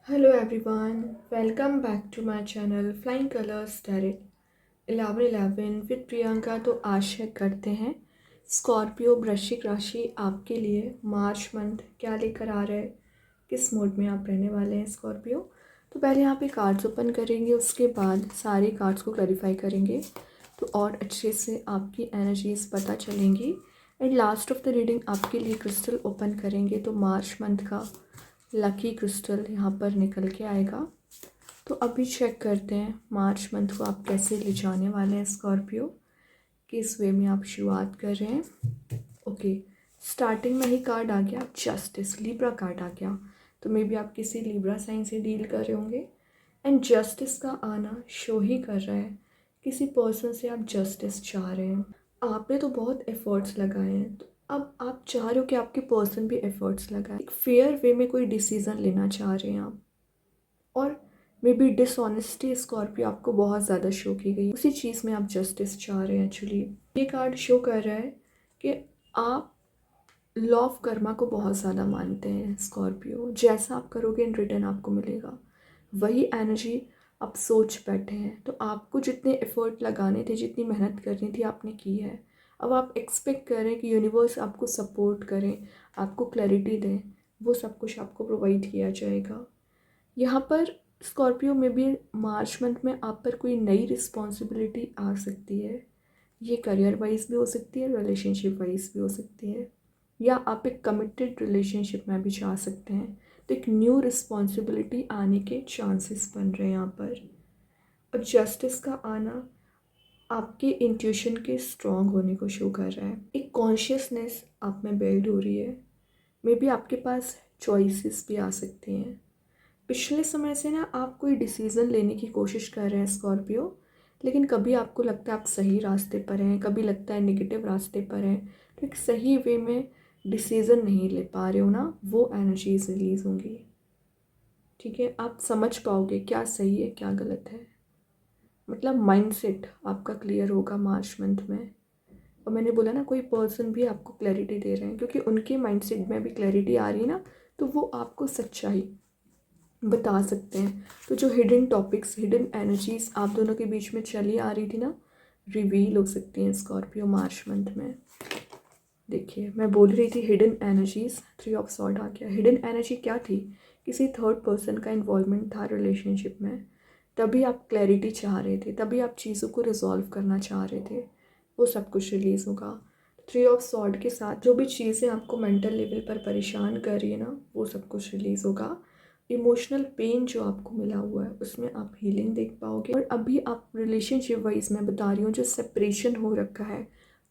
Hello everyone, welcome back to my channel Flying Colors Tarot 1111 with Priyanka. तो आशा करते हैं Scorpio वृश्चिक राशि आपके लिए मार्च मंथ क्या लेकर आ रहा है, किस मोड में आप रहने वाले हैं स्कॉर्पियो। तो पहले यहाँ पे कार्ड्स ओपन करेंगे, उसके बाद सारे कार्ड्स को क्लैरिफाई करेंगे तो और अच्छे से आपकी एनर्जीज पता चलेंगी। And last of the reading आपके लिए क्रिस्टल ओपन करेंगे तो मार्च मंथ का लकी क्रिस्टल यहाँ पर निकल के आएगा। तो अभी चेक करते हैं मार्च मंथ को आप कैसे ले जाने वाले हैं स्कॉर्पियो, किस वे में आप शुरुआत कर रहे हैं। ओके, स्टार्टिंग में ही कार्ड आ गया जस्टिस, लिब्रा कार्ड आ गया। तो मे बी आप किसी लिब्रा साइन से डील कर रहे होंगे एंड जस्टिस का आना शो ही कर रहा है किसी पर्सन से आप जस्टिस चाह रहे हैं। आपने तो बहुत एफर्ट्स लगाए हैं, तो अब आप चाह रहे हो कि आपके पर्सन भी एफर्ट्स लगाए, एक फेयर वे में कोई डिसीज़न लेना चाह रहे हैं आप। और मे बी डिसऑनेस्टी स्कॉर्पियो आपको बहुत ज़्यादा शो की गई, उसी चीज़ में आप जस्टिस चाह रहे हैं। एक्चुअली ये कार्ड शो कर रहा है कि आप लॉ ऑफ कर्मा को बहुत ज़्यादा मानते हैं स्कॉर्पियो। जैसा आप करोगे इन रिटर्न आपको मिलेगा, वही एनर्जी आप सोच बैठे हैं। तो आपको जितने एफर्ट लगाने थे, जितनी मेहनत करनी थी, आपने की है। अब आप एक्सपेक्ट करें कि यूनिवर्स आपको सपोर्ट करें, आपको क्लैरिटी दें, वो सब कुछ आपको प्रोवाइड किया जाएगा। यहाँ पर स्कॉर्पियो में भी मार्च मंथ में आप पर कोई नई रिस्पॉन्सिबिलिटी आ सकती है। ये करियर वाइज भी हो सकती है, रिलेशनशिप वाइज भी हो सकती है, या आप एक कमिटेड रिलेशनशिप में भी जा सकते हैं। तो एक न्यू रिस्पॉन्सिबिलिटी आने के चांसेस बन रहे हैं यहाँ पर। और जस्टिस का आना आपके इंट्यूशन के स्ट्रॉन्ग होने को शो कर रहा है। एक कॉन्शियसनेस आप में बिल्ड हो रही है। मे बी आपके पास चॉइसेस भी आ सकती हैं। पिछले समय से ना आप कोई डिसीज़न लेने की कोशिश कर रहे हैं स्कॉर्पियो, लेकिन कभी आपको लगता है आप सही रास्ते पर हैं, कभी लगता है नेगेटिव रास्ते पर हैं। तो एक सही वे में डिसीज़न नहीं ले पा रहे हो ना, वो एनर्जीज रिलीज़ होंगी। ठीक है, आप समझ पाओगे क्या सही है क्या गलत है। मतलब माइंडसेट आपका क्लियर होगा मार्च मंथ में। और मैंने बोला ना, कोई पर्सन भी आपको क्लैरिटी दे रहे हैं, क्योंकि उनके माइंडसेट में भी क्लैरिटी आ रही है ना, तो वो आपको सच्चाई बता सकते हैं। तो जो हिडन टॉपिक्स, हिडन एनर्जीज आप दोनों के बीच में चली आ रही थी ना, रिवील हो सकती हैं स्कॉर्पियो मार्च मंथ में। देखिए, मैं बोल रही थी हिडन एनर्जीज, 3 ऑफ सॉर्ड आ गया। हिडन एनर्जी क्या थी? किसी थर्ड पर्सन का इन्वॉल्वमेंट था रिलेशनशिप में, तभी आप क्लैरिटी चाह रहे थे, तभी आप चीज़ों को रिजॉल्व करना चाह रहे थे। वो सब कुछ रिलीज़ होगा। 3 ऑफ सॉर्ड के साथ जो भी चीज़ें आपको मेंटल लेवल पर परेशान कर रही है ना, वो सब कुछ रिलीज़ होगा। इमोशनल पेन जो आपको मिला हुआ है उसमें आप हीलिंग देख पाओगे। और अभी आप रिलेशनशिप वाइज मैं बता रही हूँ, जो सेपरेशन हो रखा है,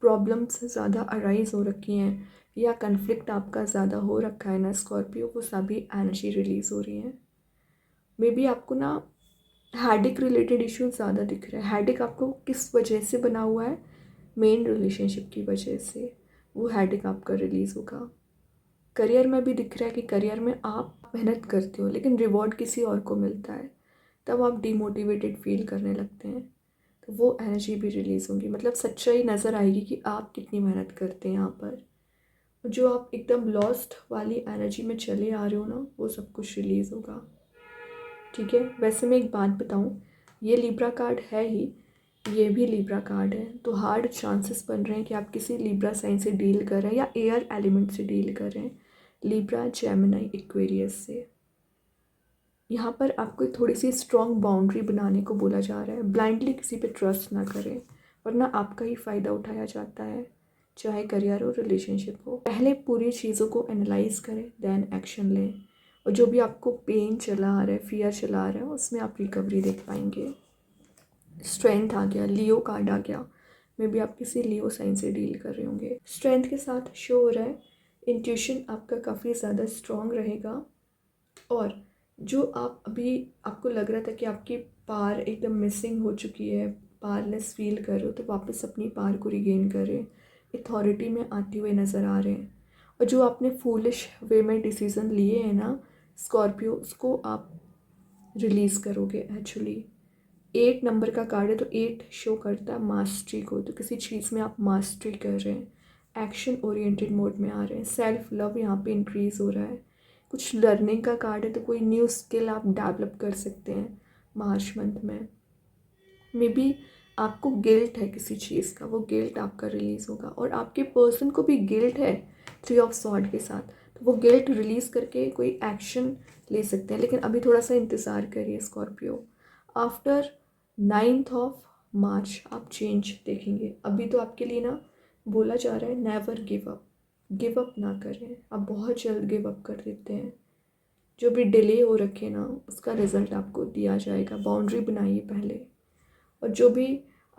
प्रॉब्लम्स ज़्यादा अराइज हो रखी हैं, या कन्फ्लिक्ट आपका ज़्यादा हो रखा है ना स्कॉर्पियो, वो सभी एनर्जी रिलीज़ हो रही हैं। मे बी आपको ना हेडेक रिलेटेड इश्यूज ज़्यादा दिख रहे हैं। हेडेक आपको किस वजह से बना हुआ है? मेन रिलेशनशिप की वजह से। वो हेडेक आपका रिलीज़ होगा। करियर में भी दिख रहा है कि करियर में आप मेहनत करते हो लेकिन रिवॉर्ड किसी और को मिलता है, तब आप डिमोटिवेटेड फील करने लगते हैं। तो वो एनर्जी भी रिलीज़ होंगी। मतलब सच्चाई नज़र आएगी कि आप कितनी मेहनत करते हैं यहाँ पर। और जो आप एकदम लॉस्ट वाली एनर्जी में चले आ रहे हो ना, वो सब कुछ रिलीज़ होगा। ठीक है, वैसे मैं एक बात बताऊँ, ये लिब्रा कार्ड है ही, ये भी लिब्रा कार्ड है, तो हार्ड चांसेस बन रहे हैं कि आप किसी लिब्रा साइन से डील कर रहे हैं या एयर एलिमेंट से डील कर रहे हैं, लिब्रा, जेमिनी, एक्वेरियस से। यहाँ पर आपको थोड़ी सी स्ट्रॉन्ग बाउंड्री बनाने को बोला जा रहा है। ब्लाइंडली किसी पे ट्रस्ट ना करें, वरना आपका ही फ़ायदा उठाया जाता है, चाहे करियर हो रिलेशनशिप हो। पहले पूरी चीज़ों को एनालाइज करें, देन एक्शन लें। और जो भी आपको पेन चला आ रहा है, फियर चला आ रहा है, उसमें आप रिकवरी देख पाएंगे। स्ट्रेंथ आ गया, लियो कार्ड आ गया। मे बी आप किसी लियो साइन से डील कर रहे होंगे। स्ट्रेंथ के साथ शो हो रहा है इंट्यूशन आपका काफ़ी ज़्यादा स्ट्रॉन्ग रहेगा। और जो आप अभी, आपको लग रहा था कि आपकी पार एकदम मिसिंग हो चुकी है, पारलेस फील कर रहे हो, तो वापस अपनी पार को रिगेन कर रहे हैं, अथॉरिटी में आते हुए नज़र आ रहे हैं। और जो आपने फूलिश वे में डिसीज़न लिए हैं ना स्कॉर्पियो, उसको आप रिलीज़ करोगे। एक्चुअली 8 नंबर का कार्ड है, तो 8 शो करता है मास्टरी को। तो किसी चीज़ में आप मास्टरी कर रहे हैं, एक्शन ओरिएंटेड मोड में आ रहे हैं, सेल्फ लव यहाँ पे इंक्रीज़ हो रहा है। कुछ लर्निंग का कार्ड है, तो कोई न्यू स्किल आप डेवलप कर सकते हैं मार्च मंथ में। मे बी आपको गिल्ट है किसी चीज़ का, वो गिल्ट आपका रिलीज़ होगा, और आपके पर्सन को भी गिल्ट है 3 ऑफ सॉर्ड के साथ, तो वो गिल्ट रिलीज़ करके कोई एक्शन ले सकते हैं। लेकिन अभी थोड़ा सा इंतज़ार करिए Scorpio, after 9th of March आप चेंज देखेंगे। अभी तो आपके लिए ना बोला जा रहा है नेवर गिव अप ना करें। आप बहुत जल्द गिव अप कर देते हैं। जो भी डिले हो रखे ना, उसका रिज़ल्ट आपको दिया जाएगा। बाउंड्री बनाइए पहले, और जो भी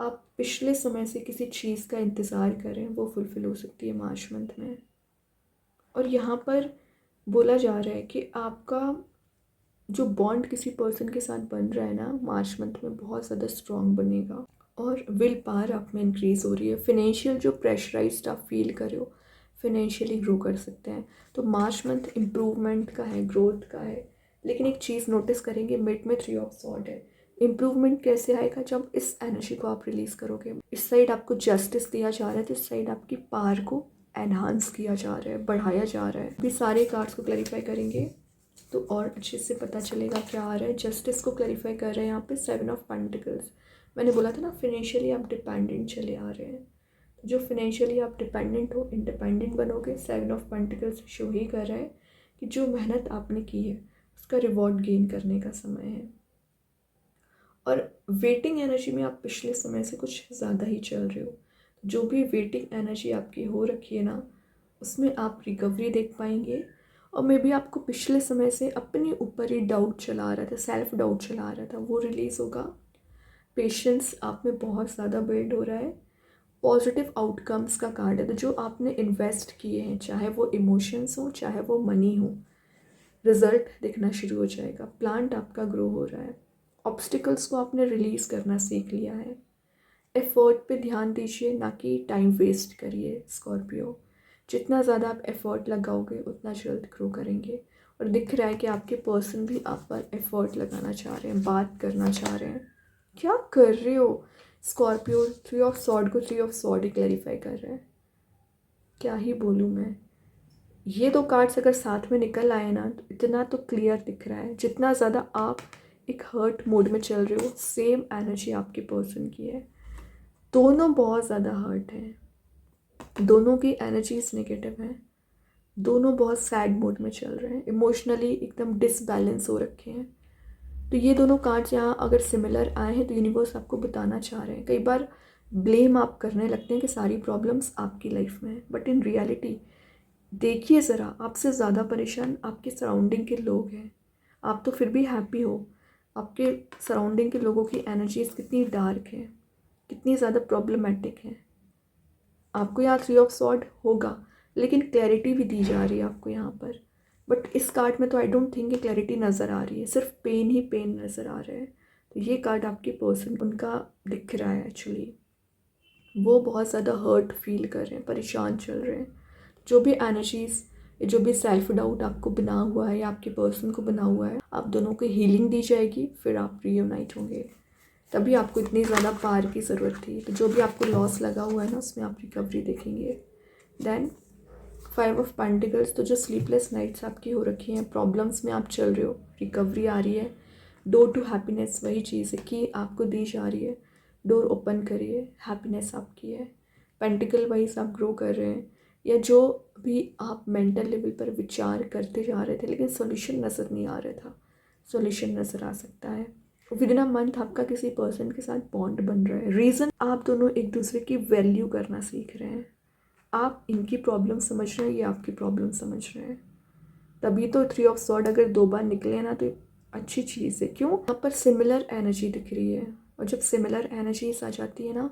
आप पिछले समय से किसी चीज़ का इंतज़ार करें वो फुलफ़िल हो सकती है मार्च मंथ में। और यहाँ पर बोला जा रहा है कि आपका जो बॉन्ड किसी पर्सन के साथ बन रहा है ना, मार्च मंथ में बहुत ज़्यादा स्ट्रॉन्ग बनेगा, और विल पावर आप में इंक्रीज़ हो रही है। फिनेंशियल जो प्रेशराइज्ड आप फील कर रहे हो, फिनेंशियली ग्रो कर सकते हैं। तो मार्च मंथ इम्प्रूवमेंट का है, ग्रोथ का है। लेकिन एक चीज़ नोटिस करेंगे, मिड में 3 ऑफ सॉर्ड है। इम्प्रूवमेंट कैसे आएगा? जब इस एनर्जी को आप रिलीज़ करोगे। इस साइड आपको जस्टिस दिया जा रहा है, तो इस साइड आपकी पावर को एनहांस किया जा रहा है, बढ़ाया जा रहा है। अभी सारे कार्ड्स को क्लैरिफाई करेंगे तो और अच्छे से पता चलेगा क्या आ रहा है। जस्टिस को क्लैरिफाई कर रहे हैं यहाँ पे 7 ऑफ पेंटिकल्स। मैंने बोला था ना, फिनेंशियली आप डिपेंडेंट चले आ रहे हैं। तो जो फिनेंशियली आप डिपेंडेंट हो, इंडिपेंडेंट बनोगे। 7 ऑफ पेंटिकल्स शो ही कर रहा है कि जो मेहनत आपने की है उसका रिवॉर्ड गेन करने का समय है। और वेटिंग एनर्जी में आप पिछले समय से कुछ ज़्यादा ही चल रहे हो। जो भी वेटिंग एनर्जी आपकी हो रखी है ना, उसमें आप रिकवरी देख पाएंगे। और मे बी आपको पिछले समय से अपने ऊपर ही डाउट चला रहा था, सेल्फ डाउट चला रहा था, वो रिलीज़ होगा। पेशेंस आप में बहुत ज़्यादा बिल्ड हो रहा है। पॉजिटिव आउटकम्स का कार्ड है। तो जो आपने इन्वेस्ट किए हैं, चाहे वो इमोशंस हो चाहे वो मनी हो, रिजल्ट दिखना शुरू हो जाएगा। प्लांट आपका ग्रो हो रहा है। ऑब्स्टिकल्स को आपने रिलीज़ करना सीख लिया है। एफर्ट पे ध्यान दीजिए, ना कि टाइम वेस्ट करिए स्कॉर्पियो। जितना ज़्यादा आप एफर्ट लगाओगे उतना जल्द ग्रो करेंगे। और दिख रहा है कि आपके पर्सन भी आप पर एफर्ट लगाना चाह रहे हैं, बात करना चाह रहे हैं। क्या कर रहे हो स्कॉर्पियो? 3 ऑफ सॉर्ड को 3 ऑफ सॉर्ड ही क्लैरिफाई कर रहे हैं। क्या ही बोलूँ मैं। ये दो कार्ड्स अगर साथ में निकल आए ना, तो इतना तो क्लियर दिख रहा है, जितना ज़्यादा आप एक हर्ट मोड में चल रहे हो, सेम एनर्जी आपके पर्सन की है। दोनों बहुत ज़्यादा हर्ट हैं, दोनों की एनर्जीज नेगेटिव हैं, दोनों बहुत सैड मोड में चल रहे हैं, इमोशनली एकदम डिसबैलेंस हो रखे हैं। तो ये दोनों कार्ड्स यहाँ अगर सिमिलर आए हैं तो यूनिवर्स आपको बताना चाह रहे हैं। कई बार ब्लेम आप करने लगते हैं कि सारी प्रॉब्लम्स आपकी लाइफ में हैं, बट इन रियलिटी देखिए ज़रा, आपसे ज़्यादा परेशान आपके सराउंडिंग के लोग हैं। आप तो फिर भी हैप्पी हो। आपके सराउंडिंग के लोगों की एनर्जीज कितनी डार्क है, कितनी ज़्यादा प्रॉब्लमेटिक है। आपको यहाँ 3 ऑफ सॉर्ड होगा, लेकिन क्लैरिटी भी दी जा रही है आपको यहाँ पर। बट इस कार्ड में तो आई डोंट थिंक कि क्लैरिटी नज़र आ रही है, सिर्फ पेन ही पेन नज़र आ रहा है। तो ये कार्ड आपके पर्सन उनका दिख रहा है एक्चुअली। वो बहुत ज़्यादा हर्ट फील कर रहे हैं, परेशान चल रहे हैं। जो भी एनर्जीज, जो भी सेल्फ डाउट आपको बना हुआ है या आपके पर्सन को बना हुआ है, आप दोनों को हीलिंग दी जाएगी, फिर आप रीयूनाइट होंगे। तभी आपको इतनी ज़्यादा पार की ज़रूरत थी। तो जो भी आपको लॉस लगा हुआ है ना, उसमें आप रिकवरी देखेंगे। देन 5 ऑफ पेंटिकल्स, तो जो स्लीपलेस नाइट्स आपकी हो रखी हैं, प्रॉब्लम्स में आप चल रहे हो, रिकवरी आ रही है। डोर टू हैप्पीनेस वही चीज़ है कि आपको दी जा रही है। डोर ओपन करिए, हैप्पीनेस आपकी है। पेंटिकल वाइज आप ग्रो कर रहे हैं, या जो भी आप मेंटल लेवल पर विचार करते जा रहे थे लेकिन सॉल्यूशन नज़र नहीं आ रहा था, सॉल्यूशन नज़र आ सकता है। विद इन अ मंथ आपका किसी पर्सन के साथ बॉन्ड बन रहा है। रीज़न, आप दोनों एक दूसरे की वैल्यू करना सीख रहे हैं। आप इनकी प्रॉब्लम समझ रहे हैं, ये आपकी प्रॉब्लम समझ रहे हैं। तभी तो 3 ऑफ सॉर्ड अगर 2 बार निकले ना, तो अच्छी चीज़ है। क्यों? यहाँ पर सिमिलर एनर्जी दिख रही है, और जब सिमिलर एनर्जीज आ जाती है ना,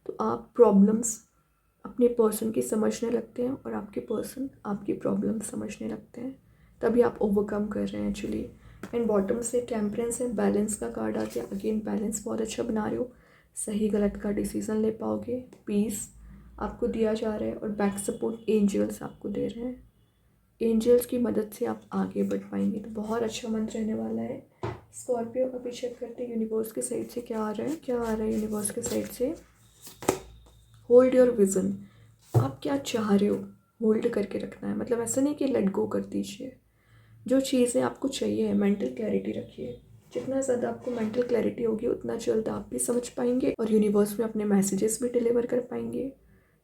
तो आप प्रॉब्लम्स अपने पर्सन की समझने लगते हैं और आपके पर्सन आपकी प्रॉब्लम समझने लगते हैं। तभी आप ओवरकम कर रहे हैं एक्चुअली। एंड बॉटम से टेम्परेंस है, बैलेंस का कार्ड आ गया। अगेन बैलेंस बहुत अच्छा बना रहे हो, सही गलत का डिसीज़न ले पाओगे। पीस आपको दिया जा रहा है, और बैक सपोर्ट एंजल्स आपको दे रहे हैं। एंजल्स की मदद से आप आगे बढ़ पाएंगे। तो बहुत अच्छा मंथ रहने वाला है स्कॉर्पियो। अभी चेक करते हैं यूनिवर्स के साइड से क्या आ रहा है। क्या आ रहा है यूनिवर्स के साइड से? Hold your vision. आप क्या चाह रहे हो, होल्ड करके रखना है। मतलब ऐसा नहीं कि लेट गो कर दीजिए, जो चीज़ें आपको चाहिए है, मेंटल क्लैरिटी रखिए। जितना ज़्यादा आपको मेंटल क्लैरिटी होगी उतना जल्द आप भी समझ पाएंगे और यूनिवर्स में अपने मैसेजेस भी डिलीवर कर पाएंगे।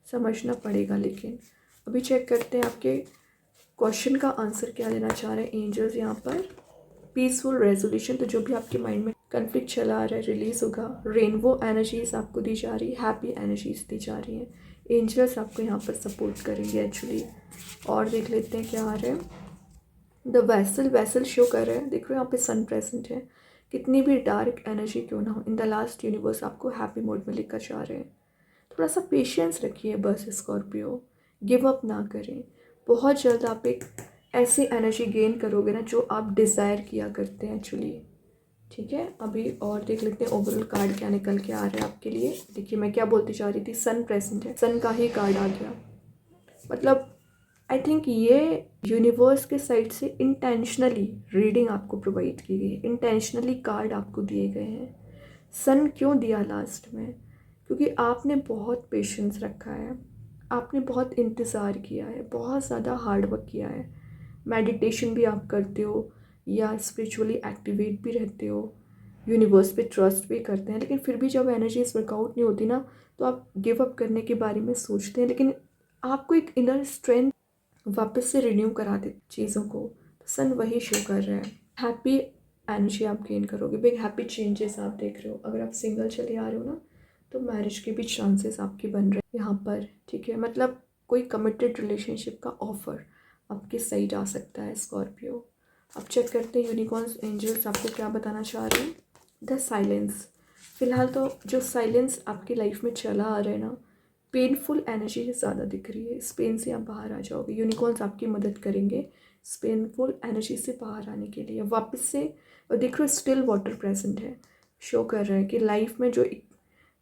समझना पड़ेगा। लेकिन अभी चेक करते हैं आपके क्वेश्चन का आंसर क्या देना चाह रहे हैं एंजल्स यहाँ पर। पीसफुल रेजोल्यूशन, तो जो भी आपके माइंड में कन्फ्लिक्ट चला आ रहा है रिलीज होगा। रेनबो एनर्जीज आपको दी जा रही है, हैप्पी एनर्जीज दी जा रही हैं। एंजल्स आपको यहाँ पर सपोर्ट करेंगे एक्चुअली। और देख लेते हैं क्या आ रहा है। द वैसल शो कर रहे हैं, देख रहे हो यहाँ पे सन प्रेजेंट है। कितनी भी डार्क एनर्जी क्यों ना हो, इन द लास्ट यूनिवर्स आपको हैप्पी मोड में लेकर जा रहे हैं। थोड़ा सा पेशेंस रखिए बस स्कॉर्पियो, गिव अप ना करें। बहुत जल्द आप एक ऐसी एनर्जी गेन करोगे ना जो आप डिज़ायर किया करते हैं एक्चुअली। ठीक है, अभी और देख लेते हैं ओवरऑल कार्ड क्या निकल के आ रहा है आपके लिए। देखिए मैं क्या बोलती जा रही थी, सन प्रेजेंट है, सन का ही कार्ड आ गया। मतलब आई थिंक ये यूनिवर्स के साइड से इंटेंशनली रीडिंग आपको प्रोवाइड की गई, इंटेंशनली कार्ड आपको दिए गए हैं। सन क्यों दिया लास्ट में? क्योंकि आपने बहुत पेशेंस रखा है, आपने बहुत इंतज़ार किया है, बहुत ज़्यादा हार्ड वर्क किया है। मेडिटेशन भी आप करते हो या स्पिरिचुअली एक्टिवेट भी रहते हो, यूनिवर्स पे ट्रस्ट भी करते हैं, लेकिन फिर भी जब एनर्जीज वर्कआउट नहीं होती ना तो आप गिव अप करने के बारे में सोचते हैं। लेकिन आपको एक इनर स्ट्रेंथ वापस से रिन्यू करा दे चीज़ों को। तो सन वही शो कर रहा है। हैप्पी एनर्जी आप गेन करोगे, बिग हैप्पी चेंजेस आप देख रहे हो। अगर आप सिंगल चले आ रहे हो ना तो मैरिज के भी चांसेस आपके बन रहे हैं यहाँ पर। ठीक है, मतलब कोई कमिटेड रिलेशनशिप का ऑफर आपके साइड आ सकता है स्कॉर्पियो। अब चेक करते हैं यूनिकॉर्न्स एंजल्स आपको क्या बताना चाह रहे हैं। द साइलेंस, फिलहाल तो जो साइलेंस आपकी लाइफ में चला आ रहा है ना, पेनफुल एनर्जी ज़्यादा दिख रही है। इस पेन से आप बाहर आ जाओगे, यूनिकॉर्न्स आपकी मदद करेंगे इस पेनफुल एनर्जी से बाहर आने के लिए वापस से। और देख रहे हो स्टिल वाटर प्रेजेंट है, शो कर रहे हैं कि लाइफ में जो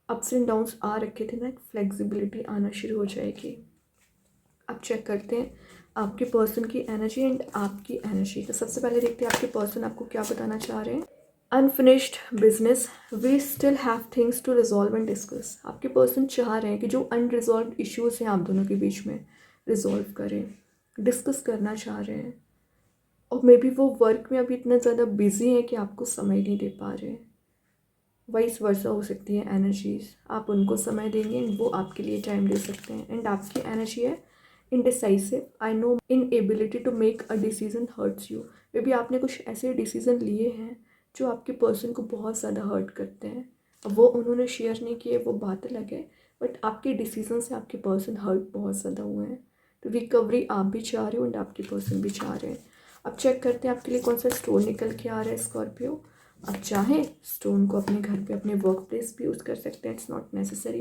अप्स एंड डाउन्स आ रखे थे ना, एक फ्लेक्सिबिलिटी आना शुरू हो जाएगी। अब चेक करते हैं आपके पर्सन की एनर्जी एंड आपकी एनर्जी। तो सबसे पहले देखते हैं आपके पर्सन आपको क्या बताना चाह रहे हैं। Unfinished business, we still have things to resolve and discuss. आपके पर्सन चाह रहे हैं कि जो अनरिजॉल्व इश्यूज़ हैं आप दोनों के बीच में रिजॉल्व करें, डिस्कस करना चाह रहे हैं। और मे बी वो वर्क में अभी इतना ज़्यादा बिजी हैं कि आपको समय नहीं दे पा रहे हैं। वाइस वर्सा हो सकती है एनर्जीज, आप उनको समय देंगे एंड वो आपके लिए टाइम दे सकते हैं। एंड आपकी एनर्जी है indecisive, I know in ability to make a decision hurts you. Maybe आपने कुछ ऐसे डिसीजन लिए हैं जो आपके पर्सन को बहुत ज़्यादा हर्ट करते हैं। अब वो उन्होंने शेयर नहीं किए, वो बात अलग है, बट आपके डिसीजन से आपके पर्सन हर्ट बहुत ज़्यादा हुए हैं। तो रिकवरी आप भी चाह रहे हो एंड आपके पर्सन भी चाह रहे हैं। अब चेक करते हैं आपके लिए कौन सा स्टोन निकल के आ रहा है स्कॉर्पियो। आप चाहें स्टोन को अपने घर पे अपने वर्क प्लेस भी यूज़ कर सकते हैं, इट्स नॉट नेसेसरी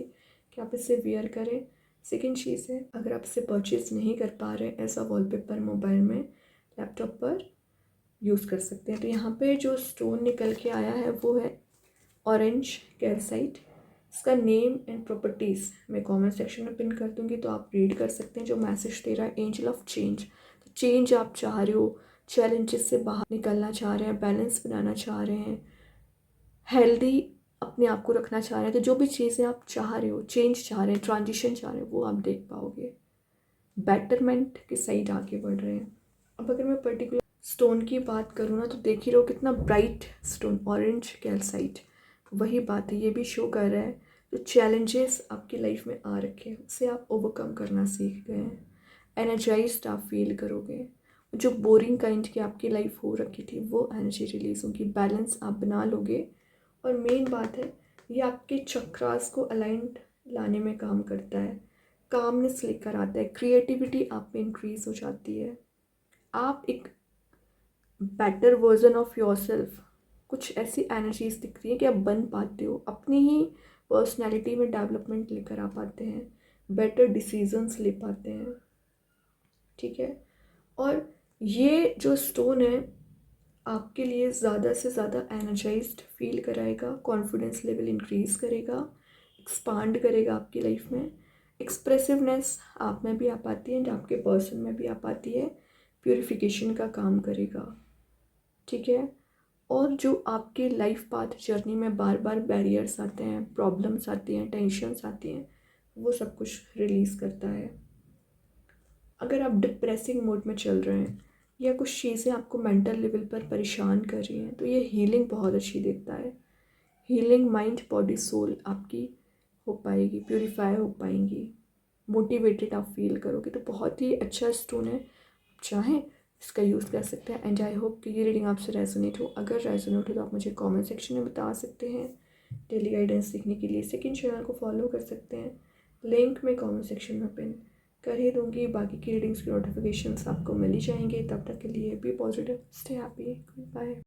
कि आप इसे वेयर करें। सेकेंड चीज़ है, अगर आप इसे परचेज़ नहीं कर पा रहे हैं एज अ वॉलपेपर मोबाइल में, लैपटॉप पर यूज़ कर सकते हैं। तो यहाँ पे जो स्टोन निकल के आया है वो है ऑरेंज कैल्साइट। इसका नेम एंड प्रॉपर्टीज़ मैं कमेंट सेक्शन में पिन कर दूँगी, तो आप रीड कर सकते हैं। जो मैसेज दे रहा है एंजल ऑफ चेंज, तो चेंज आप चाह रहे हो, चैलेंजेस से बाहर निकलना चाह रहे हैं, बैलेंस बनाना चाह रहे हैं, हेल्दी अपने आप को रखना चाह रहे हैं। तो जो भी चीज़ें आप चाह रहे हो, चेंज चाह रहे हैं, ट्रांजिशन चाह रहे हो, वो आप देख पाओगे। बेटरमेंट के साइड आगे बढ़ रहे हैं। अब अगर मैं पर्टिकुलर स्टोन की बात करूँ ना तो देख ही रहो कितना ब्राइट स्टोन, ऑरेंज कैल्साइट। वही बात है, ये भी शो कर रहा है जो चैलेंजेस आपकी लाइफ में आ रखे हैं उसे आप ओवरकम करना सीख गए हैं। एनर्जाइज्ड आप फील करोगे। जो बोरिंग काइंड की आपकी लाइफ हो रखी थी वो एनर्जी रिलीज होगी, बैलेंस आप बना लोगे। और मेन बात है ये आपके चक्रास को अलाइंड लाने में काम करता है, कामनेस लेकर आता है, क्रिएटिविटी आप में इंक्रीज हो जाती है। आप एक बेटर वर्जन ऑफ योरसेल्फ, कुछ ऐसी एनर्जीज दिख रही है कि आप बन पाते हो, अपनी ही पर्सनैलिटी में डेवलपमेंट लेकर आ पाते हैं, बेटर डिसीजंस ले पाते हैं। ठीक है, और ये जो स्टोन है आपके लिए ज़्यादा से ज़्यादा एनर्जाइज्ड फील कराएगा, कॉन्फिडेंस लेवल इंक्रीज करेगा, एक्सपांड करेगा आपकी लाइफ में। एक्सप्रेसिवनेस आप में भी आ पाती है एंड आपके पर्सन में भी आ पाती है, प्यूरिफिकेशन का काम करेगा। ठीक है, और जो आपके लाइफ पाथ जर्नी में बार बार बैरियर्स आते हैं, प्रॉब्लम्स आती हैं, टेंशन्स आती हैं, वो सब कुछ रिलीज़ करता है। अगर आप डिप्रेसिंग मोड में चल रहे हैं या कुछ चीज़ें आपको मेंटल लेवल पर परेशान कर रही हैं, तो ये हीलिंग बहुत अच्छी देता है। हीलिंग माइंड बॉडी सोल आपकी हो पाएगी, प्यूरिफाई हो पाएंगी, मोटिवेटेड आप फील करोगे। तो बहुत ही अच्छा स्टोन है, आप चाहें इसका यूज़ कर सकते हैं। एंड आई होप कि ये रीडिंग आपसे रेजोनेट हो। अगर रेजोनेट हो तो आप मुझे कमेंट सेक्शन में बता सकते हैं। डेली गाइडेंस सीखने के लिए सेकंड चैनल को फॉलो कर सकते हैं, लिंक मैं कमेंट सेक्शन में पिन कर ही दूँगी। बाकी की रीडिंग्स की नोटिफिकेशंस आपको मिल ही जाएंगे। तब तक के लिए be positive, stay happy, good bye.